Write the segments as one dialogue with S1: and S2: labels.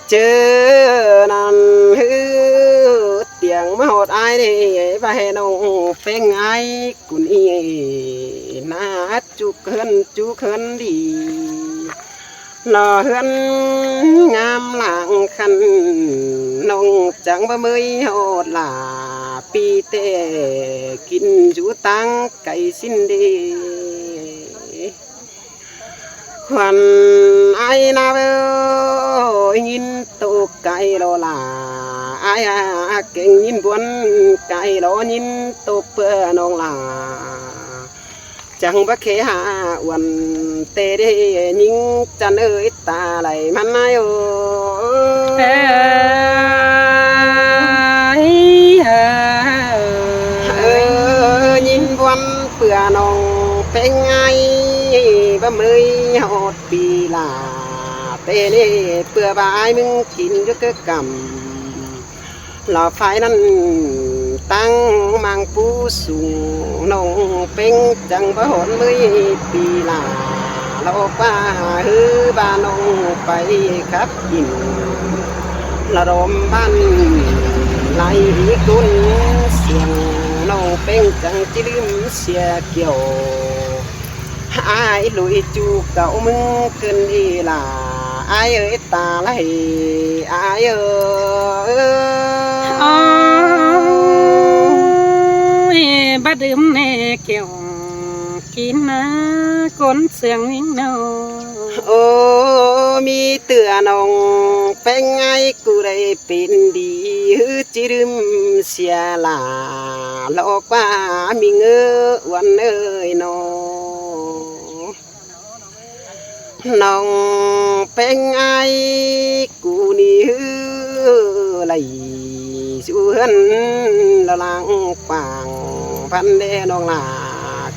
S1: เจอนั่นฮือเตียงมาหดไอ้ดิไปให้น้องเป็นไอ้กุนีน่าจุกเฮินดีหล่อเฮินงามหลังคันน้องจังบ่มือโหดหลาปีเตกินจูตังไก่สิ้นดีควันไอ้นาเบยินตุกไก่โลลาไอ้เก่งยินบวนไก่โลยินตุกเพื่อน้องลาจังบักเคหาวันเตเดยิงจันเอ้ยตาไหลมันนายโอยินบวนเพื่อน้องเป็นไงบ่มือหดปีลาเตเน่เพื่อบายมึงกินก็คือกำหล่อไฟนั้นตั้งมังปูสูงน้องเป็นจังบ่หดมือปีลาเราป้าฮือบ้านน้องไปครับกินละรมบ้านไหลกุนเสียงน้องเป็นจังจิลืมเสียเกี่ยวไอ้ลุยจูเก่ามึงขึ้นอีลาไอ้เอ้ยตาไหลไอ้เอ้
S2: ยบัดดื่มแน่เกี่ยวกินนะก้นเสียงวิ่งเนา
S1: โอ้มีเตือน้องเป็นไงกูได้เป็นดีฮือจิลืมเสียลาโลกว่ามีเงือวันเอ้ยน้องเป็นไงกูนี่ฮือไหลสู้เฮินละลังปางพันเดน้องลา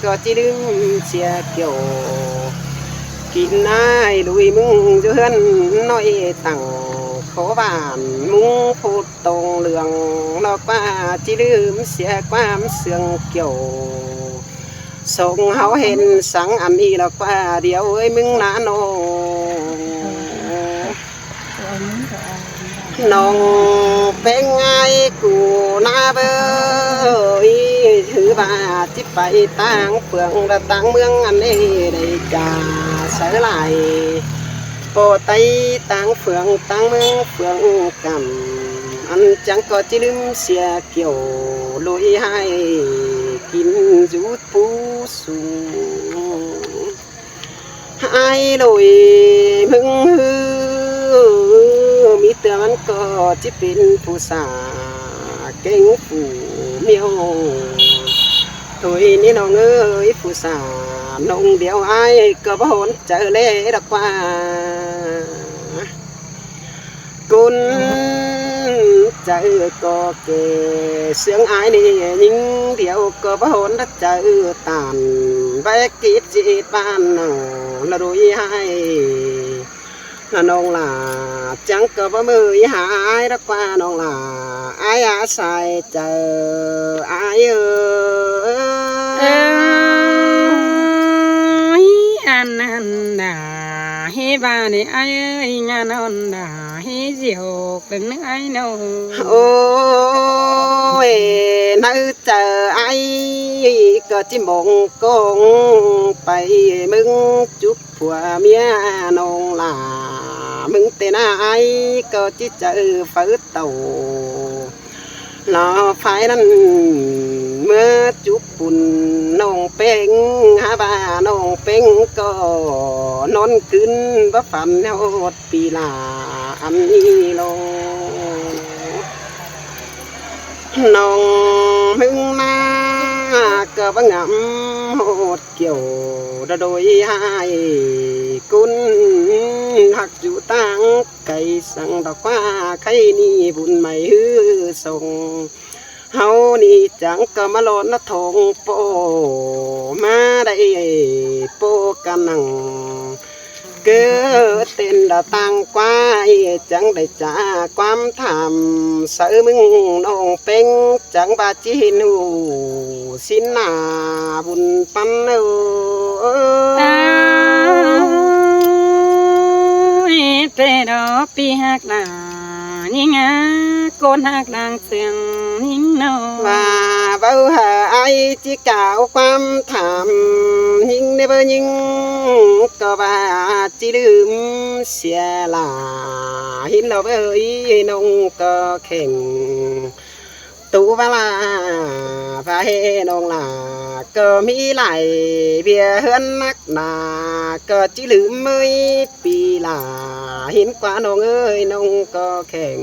S1: ก็จิลืมเสียเกี่ยวกินนายลุยมึงเฮือนน้อยตั้งขอบานมุงพูดตรงเรื่องนอกว่าจิลืมเสียความเสื่องเกี่ยวส่งเฮาเห็นสังอันนี้แล้วว่าเดียวเอ้ยมึงนะน้องเป็นไงกูนาเบยถือว่าจิไปตั้งเฟืองระตั้งเมืองอันนี้ได้จ่าเสยไหลโปไตตั้งเฟืองตั้งเมืองเฟืองกำอันจังก็จิลืมเสียเกี่ยวลุยให้กินจูดปูสูให้ลุยมึงฮือมีเตือนก็จะเป็นผู้สาเก่งผู้เมียวตัวนี้น้องเอ้ยผู้สาน้องเดียวไอ้ก็บ่หนเจอเล่ดอกว่ากุนเจอก็เกเสียงไอ้นี่ยิงเดียวก็บ่หนเจอตานแบกกีดจีดบ้านน้องละรู้ให้ละน้องล่ะจังก็บ่มือหายรักว่าน้องล่ะไอ้อาศัยเจอไอ้
S2: อันนั้นด่าให้บ้านไอ้งานนด่าให้เจียวเป็นไอ้โน
S1: โอ้ยนึกเจอไอ้ก็จิมงกงไปมึงจุบผัวเมียน้องล่ะมึงเตน่าไอ้ก็จิเจอฝืนเต่าหล่อไฟนั้นเมื่อจุบปุ่นน้องเป็งหาบ้าน้องเป็งก็นอนขึ้นบ่ฝันโหดปีลาอันนี้ลงน้องมึงมาก็บ่งำโหดเกี่ยวโดยให้กุนหักอยู่ตั้งไก่สั่งดอกว่าใครนี่บุญไม่ฮือส่งเฮานี่จังก็มาโลดนะทงโปมาได้โปกันนังเกิดเต้นดาตังกวายจังได้จากความทำเสือมึงน้องเป็งจังบาจีนูสินนาบุญปันเออ
S2: เตดอกปีหักหนายิงาโกนหักดังเสียงยิงโน
S1: ว่าเบาหาไอจีกล่าวความถามยิงในเบอร์ยิงก็ว่าจีลืมเสียหลาหินเราเบอร์อีนงก็เข่งตูบาลาพาเฮนองลาก็มีหลายเบียเฮือนนักหนาก็จีลืมมือปีลาหินกว่านองเอ้ยนงก็แข่ง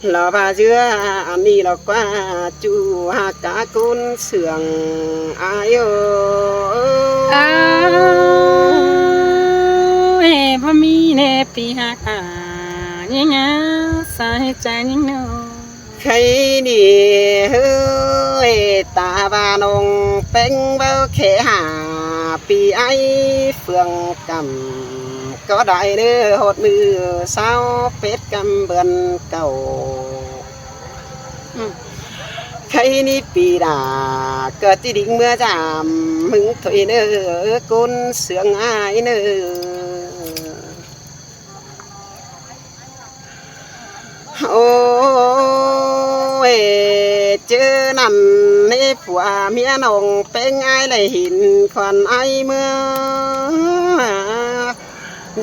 S1: เราพาเชื่ออันนี้เรากว่าจูหากากุนเสื่องอายุ
S2: อ้าวบ่มีเนปีหักหนายิงาสายใจยิงโน
S1: ใครดีเฮ้ยตาบานงเป็นเบาเขหาปีไอเฟืองกำก็ได้เนื้อหดมือเศร้าเป็ดกำเบือนเก่าใครนี่ปีดาเกิดที่ดิ่งเมื่อจามมึงถอยเนื้อกุนเสืองอายเนื้อโอ้ยเจอนั่นนี่ผัวเมียนงเป็นไงเลยหินควันไอเมื่อ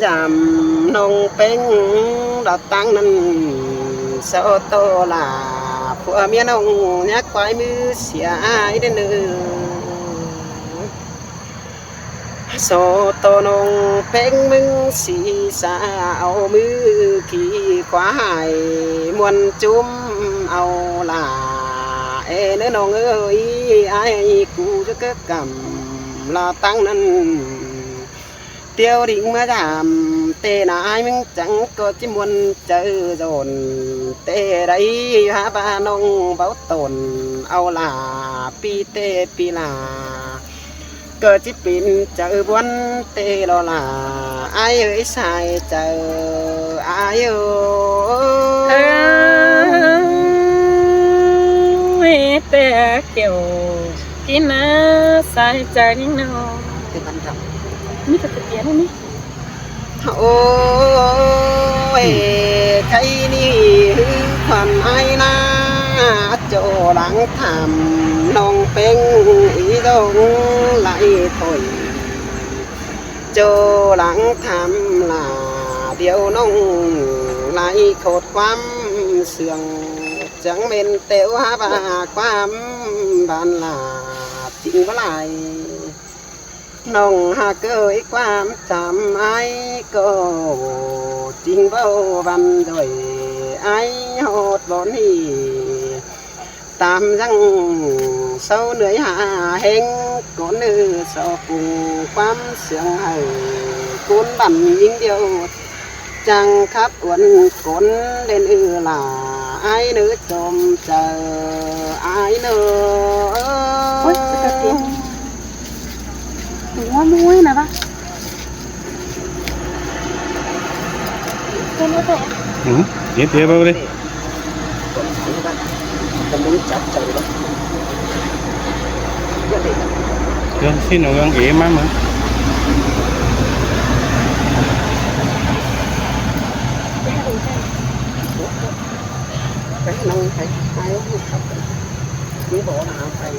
S1: ยำนงเป็นดอกตังนั้นโซโตลาผัวเมียนงยักควายมือเสียอายเด้อเนื้อโซโตนงเป็นมึงสีสาเอามือขี่ควายมวนจุ้มเอาลาเอ้เนื้อน้องเอ้ยไอ้กูจะเกิดกำลาตั้งนั้นเตียวดิ่งมาดามเตนายมึงจังก็จิมวนเจอโดนเตได้หาบ้านน้องเบาตนเอาลาปีเตปีลาเกิดจิปินเจอบวนเตลอลาไอ้เอ้ยสายเจอไอ้เอ้ย
S2: แต่เกี่ยวกินนะสายใจนิ่งโน
S1: เป็นพันธะ
S2: มีตะเกียบไหม
S1: โอ้ยใครนี่ความไอ้นาโจหลังทำน้องเป็นอีดงไหลถอยโจหลังทำลาเดียวน้องไหลโคตรความเสื่องจังเป็นเตียวหาบาความบานลาจริงว่าไรน้องหากเอ่ยความจำไอ้ก็จริงเบ้าบันโดยไอ้โหดบ่นี่ตามยังเศร้าเหนื่อยหาเฮงก้นนื้อสอปูความเสียงให้ก้นบันยิ่งเดียวจังคับอ้วนก้นเล่นหล่าไอ้เนื้อจมเจอไอ้เนื้อ
S2: หัวมุ้ยนะปะเป็นอะไร
S3: Nhét tiếp vào đi. Cho xin nó ăn ghế má mà.
S1: Cái nông phải ai cũng học cái bộ nào phải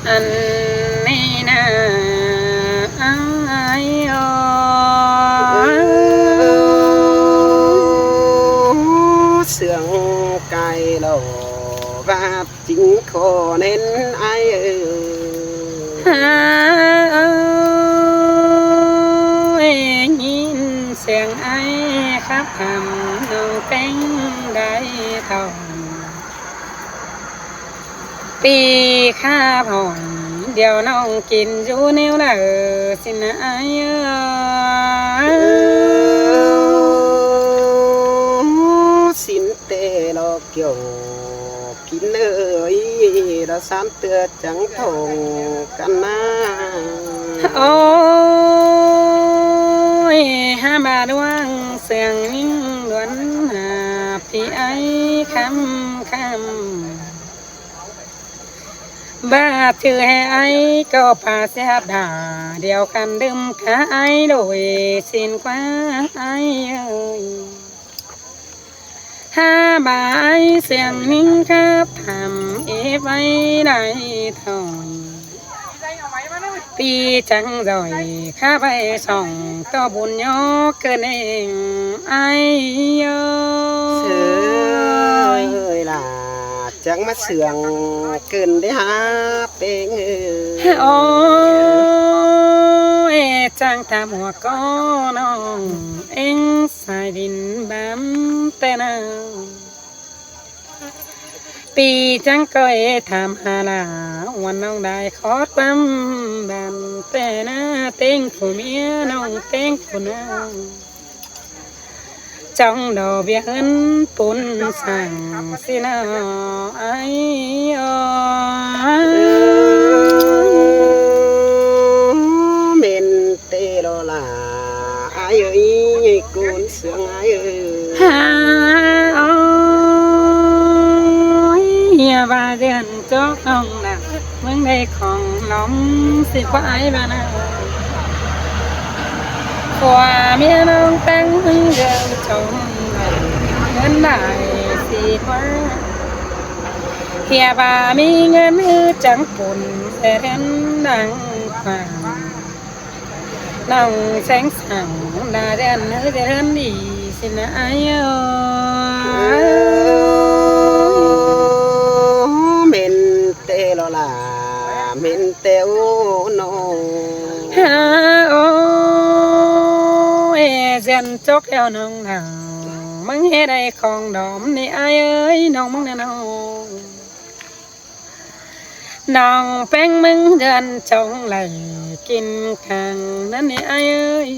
S2: อันนี้นะอาย
S1: sương cài lầu và chính khổ nên ai
S2: nhìn xiềng ai khắp hầm đầu cánh đại thòngปีข้าผ่อนเดี๋ยวน้องกินอยู่นิ้วละสินะไอ้
S1: xin tê lo kiểu kín nơi đã sám tựa trắng thùng căn na
S2: โอ้ยห้าบาดวงเสียงนิ่งล้วนหาพี่ไอ้คำ บ้าชื่อให้ไอ้ก็พาเสียดาเดียวกันดื่มขายโดยสิ้นกว่าไอ้เอ้ยถ้าบายเสียงนิ่งครับทำไว้ได้ถอยปีจังดอยข้าไปส่องก็บุญยกเกินเองไอ้เอ้
S1: เสื
S2: ย
S1: ยล่ะจังมาเสืองเกินได้หาเป็น
S2: โอ้ยจังตามหัวก็น้องเอ็งสายดินบำแต่นาปีจังก็ทำหาลาวันน้องได้ขอดบำแต่นาเต็งผู้เมียน้องเต็งผู้นางจ้องดอกเบี้ยเงินปุ่นสั่งสินาไอ้
S1: เมนเตโลลาอายเอ้ยกุนเสืองอายเอ้ย
S2: ฮาโอ้ยอย่าว่าเดือนจอกน้องนะเมืองใดของน้องสิควายบ้านาขวาเมียน้องแต่งเดือนชมเงินได้สิควาเฮียบ่ามีเงินจังปุ่นแต่เห็นดังฟังน้องแสงสั่งดาเดือนเดือนดีสินะไอ้เอ้ย
S1: เมนเตโลลาเมนเตโอโน
S2: ฮาโอ้ยเสียนจกเอวน้องหนาวมึงเฮ็ดไอ้ของดอมนี่ไอ้เอ้ยน้องมึงนะน้องน้องแป้งมึงเดินจงไหลกินข้างนั่นนี่ไอ้เอ้ย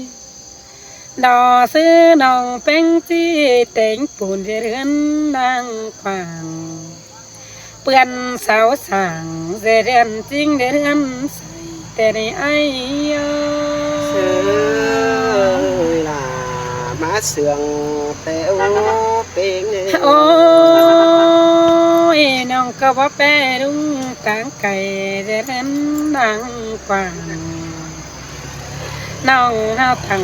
S2: ดอซื้อน้องแป้งที่เต็งปูนเรือนดังกว้างเปื้อนเสาสั่งเรือนจริงเรือนใส่แต่ในไอ้เอ้
S1: เสื
S2: ย
S1: ยล่ะมาเสืองเตโอเป็นเอ้ย
S2: โอ้ยน้องก็บ่แปรรุ่งกลางไก่เรือนดังกว้างน้องเฮาทั้ง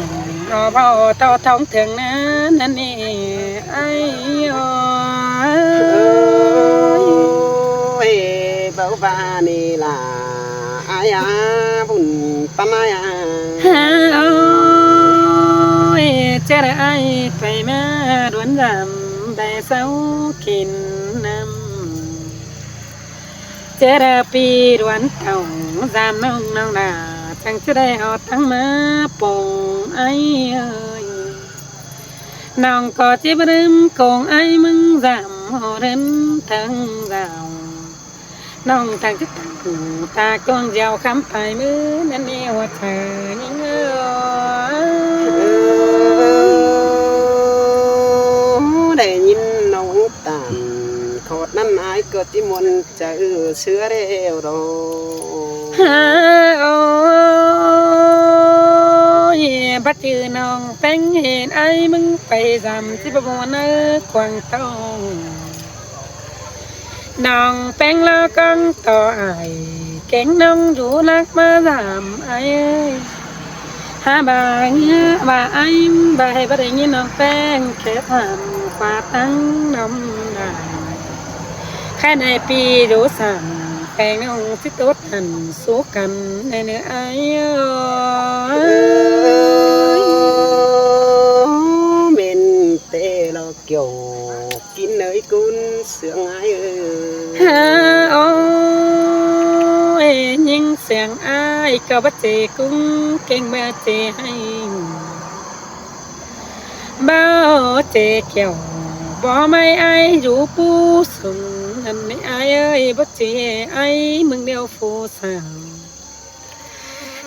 S2: รอพ่อเต่าท้องถึงนั้นนั่นนี่ไอ้โอ้ย
S1: โอ้ยเบาบานี่ล่ะอายาบุญปานายา
S2: ฮาโอ้ยจะได้ไปมาดวนดำได้เศร้ากินน้ำจะได้ปีดวนเต่าจามน้องน้องนาจังจะได้เอาทั้งมาปงไอ้เอ้ยน้องก็จะบรึมกงไอ้มึงจำหอเดินทั้งเราน้องทางจะตั้งหูตากองยาวคำไปมือนั่นเอวเธอยิ่งเอ้ย
S1: ได้ยินน้องตามโคตรนั้นอายก็จิมนจะเสือเร็วโด
S2: ฮาโอ้ยบัดจือน้องแป้งเห็นไอ้มึงไปจำที่ประมวลกวางทองน้องแป้งแล้วกังต่อไอ้เก่งน้องอยู่รักมาจำไอ้หาบางบาไอ้บาให้บัดได้ยินน้องแป้งแค่ทำกว่าตั้งน้ำได้แค่ในปีดูสั่งแปลงน้องที่ตัวทันสู้กันในเนื้อไอ้
S1: เมนเตโลเกี่ยวกินเนยกุนเสืองอายเอ้ย
S2: ฮาโอ้ยยิงเสียงไอ้ก็บัดเจกุ้งเก่งมาเจให้บ้าเจเกี่ยวบ่ไม่ไอ้อยู่ปูส่งอันนี้ไอ้เอ้ยบัดเจไอ้มึงเดียวฟูสาว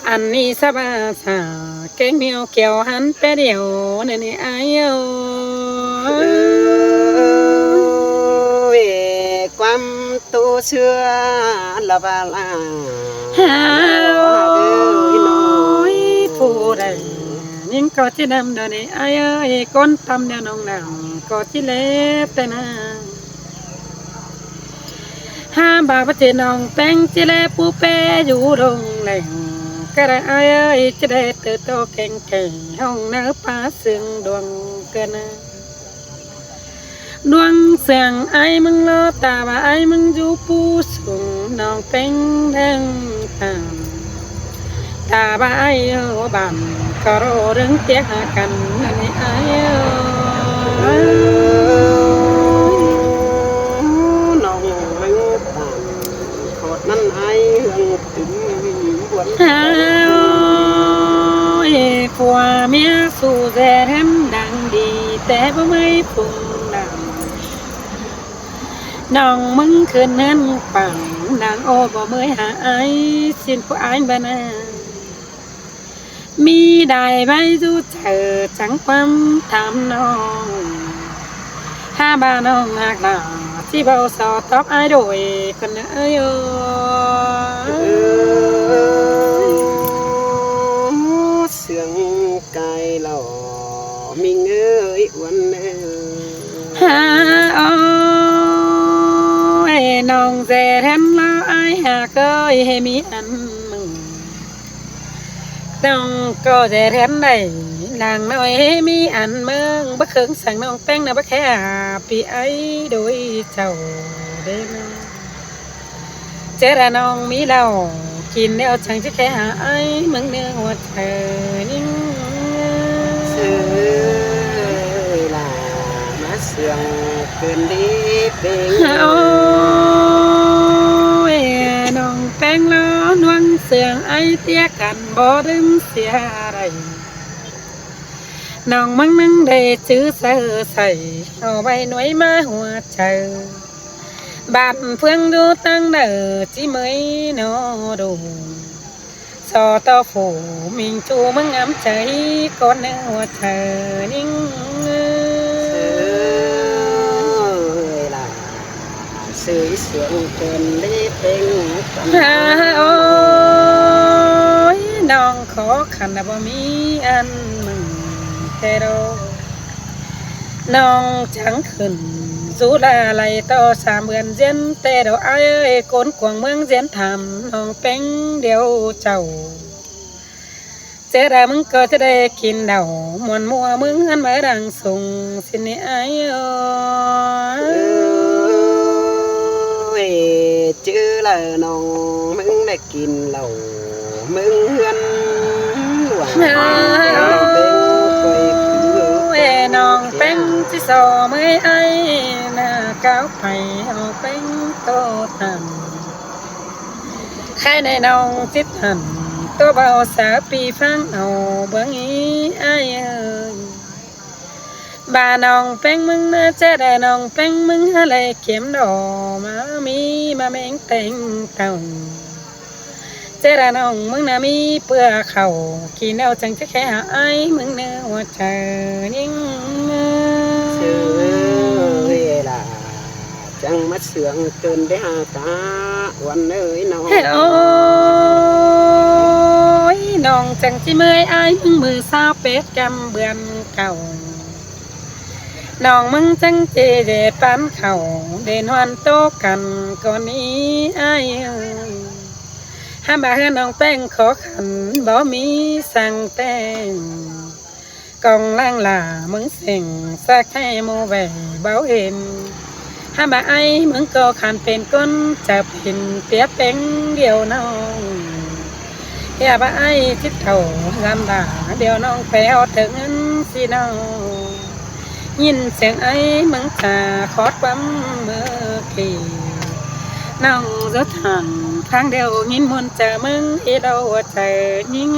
S2: อันนี้สบาสาเก่งเมียวเกี่ยวหันไปเดียวนั่นนี่ไอ้เอ้ย
S1: ความตัวเชื่อละบาลา
S2: ฮาโอ้ยผู้ใดยิ่งก็ที่ดำเดินไอ้เอ้ยก้นตำเดียวน้องดำก็ที่เล็บแต่นางฮ ha bà bắt chế nòng bánh chế lê bù bê dù đông lạnh cái đại ai ơi chế lê từ tô kênh kênh hông nở phá xương đoan cơn đoan xương ai mừng lo ta bà ai mừng dù bù xuống nòng bánh đăng tàn ta bà ai ở bàn có rô đứng tiếc hạ cằn này ai
S1: nòng bánh tàn khọt năn ai hương tính buồn
S2: ôi phùa mía su dè hem đang đi té với mấy phùng đằng nòng mừng khơn hân bằng nàng ô vào mới hạ ai xin của anh bên à mi đài bay du chờ trắng quăm tham nong ha ba nong ngạc là chỉ bao sò tóc ai đổi con ơi
S1: sương cài lò mình ơi uốn
S2: ha ôi nong dè hem lo ai hà cơi hay mi ăn mừng nong có dè hem này nàng nói mi ăn mừng bất hứng sang nong bánh nào bất khé à bị ấy đôi chầu đêm chế ra nong mi lâu kín đeo chẳng chứ khé à ấy mừng nương hoa trời nhưng
S1: là má sương cơn đi bên
S2: ôi nong bánh lo nuông sương ấy tiếc cằn bỏ đêm xia đầy nong măng nắng để chữ sơ sẩy hồ bay núi má hoa trời bạt phương đô tăng nở chỉ mới nó đủ so to phủ mình chu măng ấm cháy con nở hoa trời nhưng
S1: là sưởi sương cơn đi bên
S2: ôi nong khó khăn là bao mi ăn mừng thế đâu nong trắng khẩn dù là lại to xa mượn diễn tê đâu ai ơi cốn quảng mương diễn thảm nong bánh đeo chầu chế ra mừng cơ thế đây kín đầu muôn mùa mừng ăn mới đang sùng xin ai
S1: ơi chữ là nong mừng để kín lầu mừng hân
S2: nong bánh chỉ sò mới ai là cáo phải học bánh tô thần khai này nong chít thần tô bao xã pi phang hầu bưng ý ai ơi bà nong bánh mừng chế đại nong bánh mừng lại kiếm đồ mà mi mà mình tình tàu chế ra nong mừng na mi bữa khẩu khi nào chẳng chắc khẽ ai mừng nơ hoa trời nhưng
S1: trời là chẳng mất sương cơn để hà cá quan ơi nó
S2: ôi nong chẳng chỉ mới ai mừng mưa sao pet cam bươn cầu nong mừng chẳng chỉ để bán khẩu để hoàn tô cần còn ý ai ha bà hân nong bánh khó khăn bỏ mi sang tên còn lang là mừng xình xa khai mô về báo hình ha bà ai mừng khó khăn bên con chạp hình tía bánh điều nong ha bà ai chít thầu làm bà điều nong phèo thượng ân xin nong nhìn xem ấy mừng trà khót bấm mơ kỳ nong rất thẳng tháng đều nhìn muôn chờ mừng ý đâu chờ nhưng